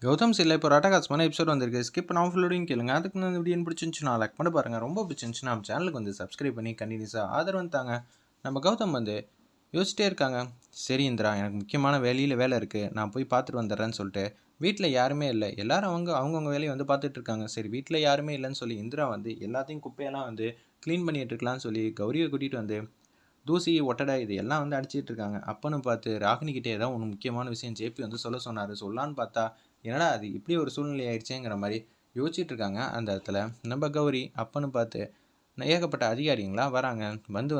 கௌதம் சில இப்போ ராட்டகாசமான எபிசோட் வந்திருக்கு. ஸ்கிப் பண்ணாம ஃபுல்லோடையும் கேளுங்க. அதுக்கு நான் வீடியோ பிடிச்சிருந்துச்சுன்னா லைக் பண்ணி பாருங்கள். ரொம்ப பிடிச்சிருந்துச்சுன்னா நம்ம சேனலுக்கு வந்து சப்ஸ்கிரைப் பண்ணி கண்டினியூஸாக ஆதரவு தாங்க. நம்ம கௌதம் வந்து யோசிச்சிட்டே இருக்காங்க. சரி இந்திரா, எனக்கு முக்கியமான வேலை இருக்குது, நான் போய் பார்த்துட்டு வந்துடுறேன்னு சொல்லிட்டு வீட்டில் யாருமே இல்லை. எல்லாரும் அவங்கவுங்க வேலையை வந்து பார்த்துட்டு இருக்காங்க. சரி வீட்டில் யாருமே இல்லைன்னு சொல்லி இந்திரா வந்து எல்லாத்தையும் குப்பையெல்லாம் வந்து க்ளீன் பண்ணிட்டு இருக்கலாம்னு சொல்லி கௌரியை கூட்டிகிட்டு வந்து தூசி ஒட்டடை இது எல்லாம் வந்து அடிச்சிட்டு இருக்காங்க. அப்பன்னு பார்த்து ராகினிக்கிட்டே ஏதாவது ஒன்று முக்கியமான விஷயம் ஜேபி வந்து சொன்னார். சொல்லான்னு பார்த்தா என்னடா அது இப்படி ஒரு சூழ்நிலை ஆயிடுச்சேங்கிற மாதிரி யோசிச்சுட்டு இருக்காங்க. அந்த இடத்துல நம்ம கௌரி அப்பன்னு பார்த்து ஏகப்பட்ட அதிகாரிங்களா வராங்க.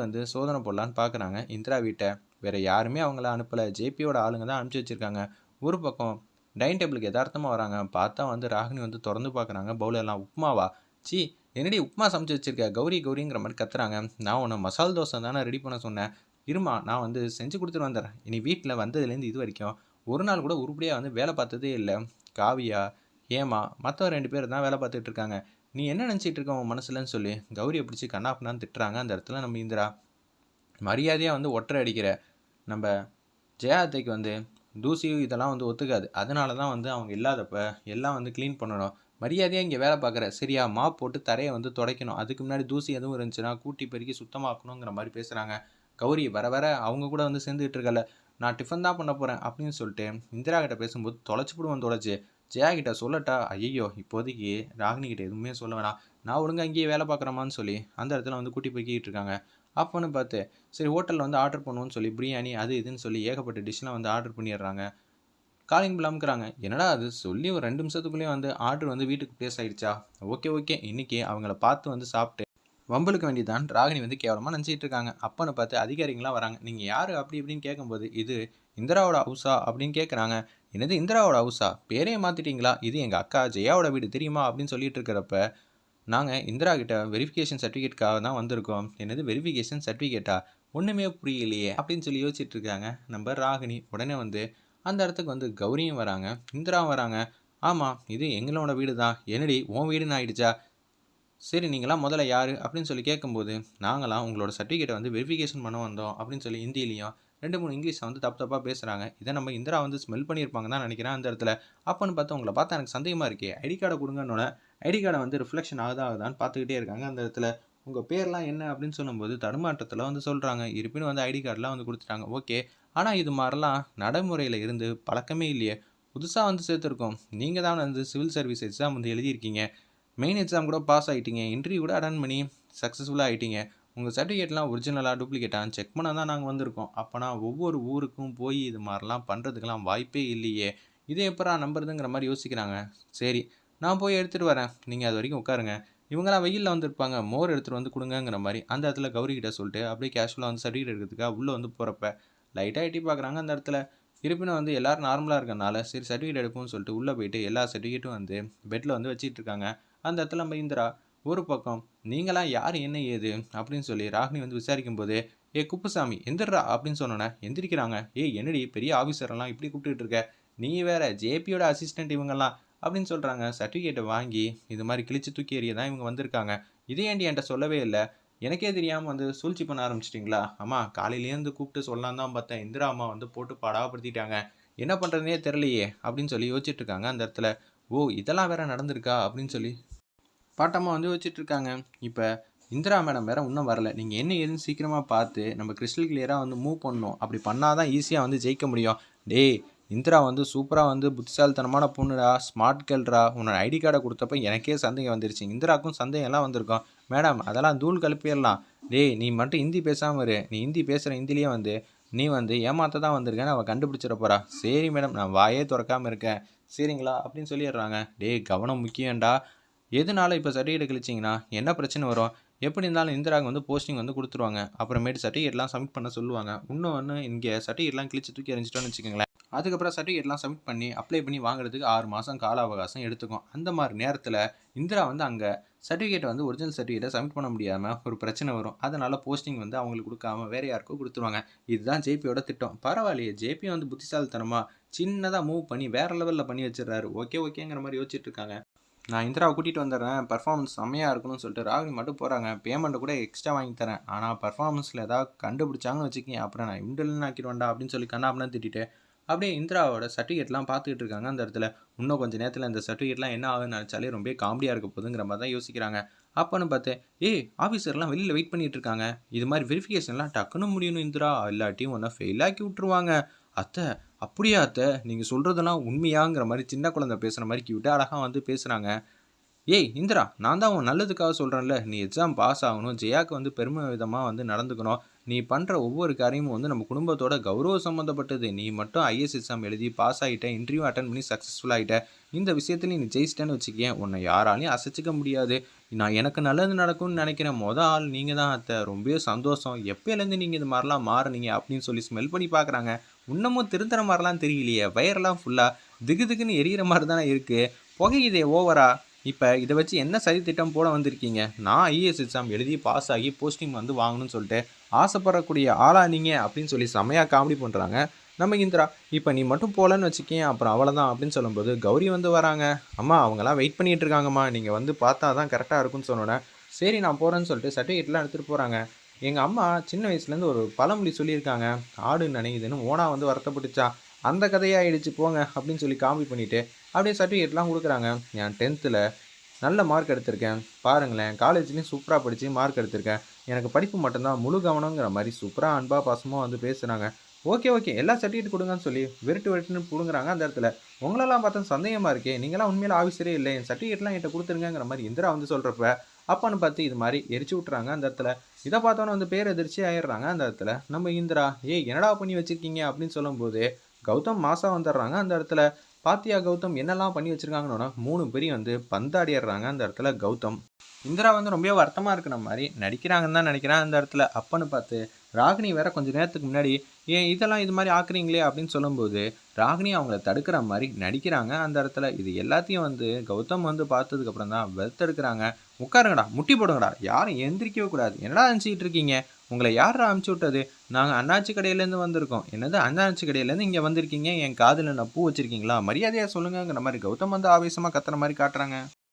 வந்து சோதனை போடலான்னு பார்க்குறாங்க இந்திரா வீட்டை. வேறு யாருமே அவங்கள அனுப்பலை, ஜேபியோட ஆளுங்க தான் அனுப்பிச்சி வச்சுருக்காங்க. ஒரு பக்கம் டைனிங் டேபிளுக்கு யதார்த்தமாக வராங்க. பார்த்தா வந்து ராகினி வந்து திறந்து பார்க்குறாங்க. பவுலெல்லாம் உப்புமாவா? சி, என்னடி உப்புமா சமைச்சு வச்சிருக்க, கௌரி கௌரிங்கிற மாதிரி கத்துறாங்க. நான் உன்னை மசால் தோசை தானே ரெடி பண்ண சொன்னேன். இருமா, நான் வந்து செஞ்சு கொடுத்துட்டு வந்துடுறேன். இனி வீட்டில் வந்ததுலேருந்து இது வரைக்கும் ஒரு நாள் கூட உருப்படியாக வந்து வேலை பார்த்ததே இல்லை. காவியா, ஏமா, மற்ற 2 பேர் தான் வேலை பார்த்துட்டு இருக்காங்க. நீ என்ன நினச்சிட்டு இருக்க உன் மனசுலன்னு சொல்லி கௌரியை பிடிச்சி கண்ணாப்புனான்னு திட்டுறாங்க. அந்த இடத்துல நம்ம இந்திரா மரியாதையாக வந்து ஒற்றை அடிக்கிற நம்ம ஜெயாத்தைக்கு வந்து தூசி இதெல்லாம் வந்து ஒத்துக்காது. அதனால தான் வந்து அவங்க இல்லாதப்ப எல்லாம் வந்து க்ளீன் பண்ணணும். மரியாதையாக இங்கே வேலை பார்க்குற சரியா, மாப் போட்டு தரையை வந்து துடைக்கணும். அதுக்கு முன்னாடி தூசி எதுவும் இருந்துச்சுன்னா கூட்டி பெருக்கி சுத்தமாக்கணுங்கிற மாதிரி பேசுகிறாங்க. கௌரி வர வர அவங்க கூட வந்து சேர்ந்துக்கிட்டு இருக்கல. நான் டிஃபன் தான் பண்ண போகிறேன் அப்படின்னு சொல்லிட்டு இந்திரா கிட்ட பேசும்போது தொலைச்சிப்பிடுவோம். தொலைச்சி ஜெயா கிட்ட சொல்லட்டா? ஐயோ, இப்போதைக்கு ராகினி கிட்ட எதுவுமே சொல்ல வேணாம், நான் ஒழுங்காக இங்கேயே வேலை பார்க்குறமான்னு சொல்லி அந்த இடத்துல வந்து கூட்டி போய்கிட்டு இருக்காங்க. அப்போன்னு பார்த்து சரி ஹோட்டலில் வந்து ஆர்டர் பண்ணுவோன்னு சொல்லி பிரியாணி அது இதுன்னு சொல்லி ஏகப்பட்ட டிஷ்லாம் வந்து ஆர்டர் பண்ணிடுறாங்க. காலிங் பில் அமுக்குறாங்க. என்னடா அது சொல்லி ஒரு 2 நிமிஷத்துக்குள்ளேயே வந்து ஆர்டர் வந்து வீட்டுக்கு ப்ளேஸ் ஆகிடுச்சா? ஓகே இன்றைக்கி அவங்கள பார்த்து வந்து சாப்பிட்டு வம்பலுக்கு வேண்டியதான் ராகினி வந்து கேவலமாக நினச்சிட்டு இருக்காங்க. அப்பன்னு பார்த்து அதிகாரிங்களாம் வராங்க. நீங்கள் யார் அப்படி இப்படின்னு கேட்கும்போது இது இந்திராவோட ஹவுஸா அப்படின்னு கேட்குறாங்க. என்னது இந்திராவோட ஹவுஸா? பேரே மாற்றிட்டீங்களா? இது எங்கள் அக்கா ஜெயாவோட வீடு தெரியுமா அப்படின்னு சொல்லிட்டு இருக்கிறப்ப நாங்கள் இந்திரா கிட்ட வெரிஃபிகேஷன் சர்டிஃபிகேட்காக தான் வந்திருக்கோம். என்னது வெரிஃபிகேஷன் சர்டிஃபிகேட்டா? ஒன்றுமே புரியலையே அப்படின்னு சொல்லி யோசிச்சுட்டு இருக்காங்க நம்ம ராகினி. உடனே வந்து அந்த இடத்துக்கு வந்து கௌரியும் வராங்க, இந்திராவும் வராங்க. ஆமாம், இது எங்களோட வீடு தான். என்னடி உன் வீடுன்னு ஆயிடுச்சா? சரி நீங்களாம் முதல்ல யார் அப்படின்னு சொல்லி கேட்கும்போது நாங்களாம் உங்களோட சர்டிஃபிகேட்டை வந்து வெரிஃபிகேஷன் பண்ண வந்தோம் அப்படின்னு சொல்லி ஹிந்திலையும் 2-3 இங்கிலீஷை வந்து தப்பாக பேசுகிறாங்க. இதை நம்ம இந்திரா வந்து ஸ்மெல் பண்ணியிருப்பாங்க தான் நினைக்கிறேன் அந்த இடத்துல. அப்போன்னு பார்த்து உங்களை பார்த்தா எனக்கு சந்தேகமாக இருக்கே, ஐடி கார்டை கொடுங்கன்னோட ஐடி கார்டை வந்து ரிஃப்ளெக்ஷன் ஆகுதான்னு பார்த்துக்கிட்டே இருக்காங்க. அந்த இடத்துல உங்கள் பேர்லாம் என்ன அப்படின்னு சொல்லும்போது தடுமாற்றத்தில் வந்து சொல்கிறாங்க. இருப்பினும் வந்து ஐடி கார்டெலாம் வந்து கொடுத்துட்டாங்க. ஓகே, ஆனால் இது மாதிரிலாம் நடைமுறையில் இருந்து பழக்கமே இல்லையே, புதுசாக வந்து சேர்த்துருக்கோம். நீங்கள் தான் வந்து சிவில் சர்வீஸ் எக்ஸாம் வந்து எழுதியிருக்கீங்க, மெயின் எக்ஸாம் கூட பாஸ் ஆகிட்டீங்க, இன்டர்வியூ கூட அட்டன் பண்ணி சக்ஸஸ்ஃபுல்லாக ஆகிட்டீங்க. உங்கள் சர்டிஃபிகேட்லாம் ஒரிஜினலாக டூப்ளிகேட்டான்னு செக் பண்ண தான் நாங்கள் வந்திருக்கோம். அப்போனா ஒவ்வொரு ஊருக்கும் போய் இது மாதிரிலாம் பண்ணுறதுக்கெல்லாம் வாய்ப்பே இல்லையே, இதை எப்பரா நம்புறதுங்கிற மாதிரி யோசிக்கிறாங்க. சரி, நான் போய் எடுத்துகிட்டு வரேன், நீங்கள் அது வரைக்கும் உட்காருங்க. இவங்களாம் வெயிலில் வந்திருப்பாங்க, மோர் எடுத்துகிட்டு வந்து கொடுங்கிற மாதிரி அந்த இடத்துல கௌரி கிட்ட சொல்லிட்டு அப்படியே கேஷுவலாக வந்து சர்டிஃபிகேட் எடுக்கிறதுக்காக உள்ளே வந்து போகிறப்ப லைட்டாக எட்டி பார்க்குறாங்க. அந்த இடத்துல இருப்பினும் வந்து எல்லோரும் நார்மலாக இருக்கனால சரி சர்டிஃபிகேட் எடுப்போம்னு சொல்லிட்டு உள்ளே போயிட்டு எல்லா சர்டிஃபிகேட்டும் வந்து பெட்டில் வந்து வச்சிட்டு இருக்காங்க. அந்த இடத்துல நம்ம இந்திரா ஒரு பக்கம் நீங்களாம் யார் என்ன ஏது அப்படின்னு சொல்லி ராகினி வந்து விசாரிக்கும் போது ஏ குப்புசாமி எந்திரா அப்படின்னு சொன்னோன்னே எந்திரிக்கிறாங்க. என்னடி பெரிய ஆஃபீஸரெல்லாம் இப்படி கூப்பிட்டுட்டு இருக்க, நீ வேற ஜேபியோட அசிஸ்டன்ட் இவங்கெல்லாம் அப்படின்னு சொல்கிறாங்க. சர்டிஃபிகேட்டை வாங்கி இது மாதிரி கிழிச்சு தூக்கி எறிய தான் இவங்க வந்திருக்காங்க. இதே ஏண்டி என்கிட்ட சொல்லவே இல்லை, எனக்கே தெரியாமல் வந்து சூழ்ச்சி பண்ண ஆரம்பிச்சிட்டிங்களா? அம்மா காலையிலேருந்து கூப்பிட்டு சொல்லலாம் தான் பார்த்தேன், இந்திரா அம்மா வந்து போட்டு பாடாப்படுத்திட்டாங்க, என்ன பண்ணுறதுனே தெரிலையே அப்படின்னு சொல்லி யோசிச்சுட்டு இருக்காங்க. அந்த இடத்துல ஓ இதெல்லாம் வேற நடந்திருக்கா அப்படின்னு சொல்லி பாட்டம்மா வந்து வச்சிட்ருக்காங்க. இப்போ இந்திரா மேடம் வேறு இன்னும் வரல, நீங்கள் என்ன ஏதுன்னு சீக்கிரமாக பார்த்து நம்ம கிறிஸ்டல் கிளியராக வந்து மூவ் பண்ணணும். அப்படி பண்ணால் தான் ஈஸியாக வந்து ஜெயிக்க முடியும். டேய், இந்திரா வந்து சூப்பராக வந்து புத்திசாலித்தனமான பொண்ணுடா, ஸ்மார்ட் கேர்ள்ரா. உன்னோட ஐடி கார்டை கொடுத்தப்ப எனக்கே சந்தேகம் வந்துருச்சு, இந்திராவுக்கும் சந்தேகம் எல்லாம் வந்திருக்கும். மேடம் அதெல்லாம் தூள் கழுப்பிடலாம். டேய், நீ மட்டும் ஹிந்தி பேசாமல் இரு, நீ ஹிந்தி பேசுகிற ஹிந்திலேயே வந்து நீ வந்து ஏமாற்ற தான் வந்திருக்கேன்னு அவள் கண்டுபிடிச்சிட போகிறா. சரி மேடம், நான் வாயே திறக்காமல் இருக்கேன் சரிங்களா அப்படின்னு சொல்லிடுறாங்க. டேய், கவனம் முக்கியம்டா. எதனால இப்போ சர்டிஃபிகேட் கழிச்சிங்கன்னா என்ன பிரச்சனை வரும்? எப்படி இருந்தாலும் இந்திராவுக்கு வந்து போஸ்டிங் வந்து கொடுத்துருவாங்க. அப்புறமேட்டு சர்டிஃபிகேட்லாம் சப்மிட் பண்ண சொல்லுவாங்க. இன்னொன்று இங்கே சர்டிஃபிகேட்லாம் கிழிச்சு தூக்கி எறிஞ்சிட்டோன்னு வச்சுக்கோங்களேன், அதுக்கப்புறம் சர்டிஃபிகேட்லாம் சப்மிட் பண்ணி அப்ளை பண்ணி வாங்குறதுக்கு 6 மாதம் கால அவகாசம் எடுத்துக்கும். அந்த மாதிரி நேரத்தில் இந்திரா வந்து அங்கே சர்டிஃபிகேட்டை வந்து ஒரிஜினல் சர்டிஃபிகேட்டை சப்மிட் பண்ண முடியாமல் ஒரு பிரச்சனை வரும். அதனால் போஸ்டிங் வந்து அவங்களுக்கு கொடுக்காம வேறு யாருக்கோ கொடுத்துருவாங்க. இதுதான் ஜேபியோட திட்டம். பரவாயில்லையே, ஜேபி வந்து புத்திசாலித்தனமாக சின்னதாக மூவ் பண்ணி வேறு லெவலில் பண்ணி வச்சிடறாரு. ஓகேங்கிற மாதிரி யோசிச்சுட்டு இருக்காங்க. நான் இந்திராவை கூட்டிகிட்டு வந்துடுறேன், பர்ஃபார்மன்ஸ் செம்மையாக இருக்கணும்னு சொல்லிட்டு ராகினி மட்டும் போகிறாங்க. பேமெண்ட்டை கூட எக்ஸ்ட்ரா வாங்கி தரேன், ஆனால் பர்ஃபார்மன்ஸில் ஏதாவது கண்டுபிடிச்சாங்கன்னு வச்சுக்கிங்க அப்புறம் நான் இண்டல்னு ஆக்கிடுவேன்டா அப்படின்னு சொல்லி கண்ணா அப்படின்னு திட்டிட்டு அப்படியே இந்திராவோட சர்டிஃபிகேட்லாம் பார்த்துக்கிட்டு இருக்காங்க அந்த இடத்துல. இன்னும் கொஞ்சம் நேரத்தில் இந்த சர்டிஃபிகேட்லாம் என்ன ஆகுதுன்னு நினச்சாலே ரொம்ப காமெடியாக இருக்க போகுதுங்கிற மாதிரி தான் யோசிக்கிறாங்க. அப்போன்னு பார்த்து, ஏய் ஆஃபீஸர்லாம் வெளியில் வெயிட் பண்ணிட்டு இருக்காங்க. இது மாதிரி வெரிஃபிகேஷன்லாம் டக்குன்னு முடியணும் இந்திரா, இல்லாட்டியும் உன்னை ஃபெயில் ஆக்கி விட்டுருவாங்க. அத்தை, அப்படியா அத்தை, நீங்கள் சொல்கிறதெல்லாம் உண்மையாங்கிற மாதிரி சின்ன குழந்தை பேசுகிற மாதிரி கிட்ட அழகாக வந்து பேசுகிறாங்க. ஏய் இந்திரா, நான் தான் உன் நல்லதுக்காக சொல்கிறேன்ல, நீ எக்ஸாம் பாஸ் ஆகணும், ஜெயாவுக்கு வந்து பெருமை விதமாக வந்து நடந்துக்கணும். நீ பண்ணுற ஒவ்வொரு காரியமும் வந்து நம்ம குடும்பத்தோட கௌரவம் சம்மந்தப்பட்டது. நீ மட்டும் ஐஏஎஸ் எக்ஸாம் எழுதி பாஸ் ஆகிட்ட, இன்டர்வியூ அட்டன் பண்ணி சக்ஸஸ்ஃபுல் ஆகிட்ட, இந்த விஷயத்துல நீ ஜெயிச்சிட்டேன்னு வச்சுக்கேன், உன்னை யாராலையும் அசைச்சிக்க முடியாது. நான் எனக்கு நல்லது நடக்கும்னு நினைக்கிற ஆள் நீங்கள் தான் அத்தை, ரொம்பவே சந்தோஷம். எப்போலேருந்து நீங்கள் இது மாதிரிலாம் மாறுனீங்க அப்படின்னு சொல்லி ஸ்மெல் பண்ணி பார்க்குறாங்க. இன்னமும் திருத்துற மாதிரிலாம் தெரியலையே, வயரெல்லாம் ஃபுல்லாக திகு திகுன்னு எரியிற மாதிரி தானே இருக்குது, புகையுதே ஓவரா. இப்போ இதை வச்சு என்ன சதி திட்டம் போட வந்திருக்கீங்க? நான் ஐஏஎஸ் எக்ஸாம் எழுதி பாஸ் ஆகி போஸ்டிங் வந்து வாங்கணும்னு சொல்லிட்டு ஆசைப்படக்கூடிய ஆளா நீங்கள் அப்படின்னு சொல்லி செம்மையாக காமெடி பண்ணுறாங்க நம்ம இந்திரா. இப்போ நீ மட்டும் போகலன்னு வச்சுக்கேன், அப்புறம் அவ்வளோதான் அப்படின்னு சொல்லும்போது கௌரி வந்து வராங்க. அம்மா அவங்கெல்லாம் வெயிட் பண்ணிகிட்டு இருக்காங்கம்மா, நீங்கள் வந்து பார்த்தா தான் கரெக்டாக இருக்குன்னு சொன்னோன்னே சரி நான் போகிறேன்னு சொல்லிட்டு சர்டிஃபிகேட்லாம் எடுத்துகிட்டு போகிறாங்க. எங்கள் அம்மா சின்ன வயசுலேருந்து ஒரு பழமொழி சொல்லியிருக்காங்க, ஆடு நினைக்குதுன்னு ஓனா வந்து வருத்தப்பட்டுச்சா, அந்த கதையாகிடுச்சு போங்க அப்படின்னு சொல்லி காமெடி பண்ணிவிட்டு அப்படியே சர்டிஃபிகேட்லாம் கொடுக்குறாங்க. என் 10th நல்ல மார்க் எடுத்திருக்கேன் பாருங்களேன், காலேஜ்லேயும் சூப்பராக படித்து மார்க் எடுத்திருக்கேன், எனக்கு படிப்பு மட்டும்தான் முழு கவனங்கிற மாதிரி சூப்பராக அன்பா பாசமாக வந்து பேசுகிறாங்க. ஓகே ஓகே எல்லா சர்டிஃபிகேட் கொடுங்கன்னு சொல்லி விரட்டுன்னு பிடுங்குறாங்க அந்த இடத்துல. உங்களெல்லாம் பார்த்தா சந்தேகமாக இருக்கே, நீங்களாம் உண்மையில ஆஃபீஸரே இல்லை, என் சர்டிஃபிகேட்லாம் என்கிட்ட கொடுத்துருங்கிற மாதிரி இந்திரா வந்து சொல்கிறப்ப அப்பான்னு பார்த்து இது மாதிரி எரிச்சு விட்றாங்க அந்த இடத்துல. இதை பார்த்தோன்னே வந்து பேர் எதிர்ச்சி ஆயிடுறாங்க அந்த இடத்துல நம்ம இந்திரா. ஏய் என்னடா பண்ணி வச்சுருக்கீங்க அப்படின்னு சொல்லும்போது கௌதம் மாசா வந்துடுறாங்க அந்த இடத்துல. பாத்தியா கௌதம் என்னெல்லாம் பண்ணி வச்சிருக்காங்கன்னு 3 பேரையும் வந்து பந்தாடிடுறாங்க அந்த இடத்துல கௌதம். இந்திரா வந்து ரொம்ப வருத்தமாக இருக்கிற மாதிரி நடிக்கிறாங்கன்னு தான் நினைக்கிறேன் அந்த இடத்துல. அப்பன்னு பார்த்து ராகினி வேற கொஞ்சம் நேரத்துக்கு முன்னாடி ஏன் இதெல்லாம் இது மாதிரி ஆக்குறீங்களே அப்படின்னு சொல்லும்போது ராகினி அவங்கள தடுக்கிற மாதிரி நடிக்கிறாங்க அந்த இடத்துல. இது எல்லாத்தையும் வந்து கௌதம் வந்து பார்த்ததுக்கப்புறம் தான் வெறுத்தெடுக்கிறாங்க. உட்காருங்கடா, முட்டி போடுங்கடா, யாரும் எந்திரிக்கவே கூடாது, என்னடா நினச்சிக்கிட்டு இருக்கீங்க, உங்களை யார் அனுப்பிச்சி விட்டது, நாங்கள் அண்ணாச்சி கடையிலேருந்து வந்திருக்கோம், என்னது அண்ணாச்சி கடையிலேருந்து இங்கே வந்திருக்கீங்க, என் காதில் நான் பூ வச்சுருக்கீங்களா, மரியாதையாக சொல்லுங்கிற மாதிரி கௌதம் வந்து ஆவேசமாக கத்துற மாதிரி காட்டுறாங்க.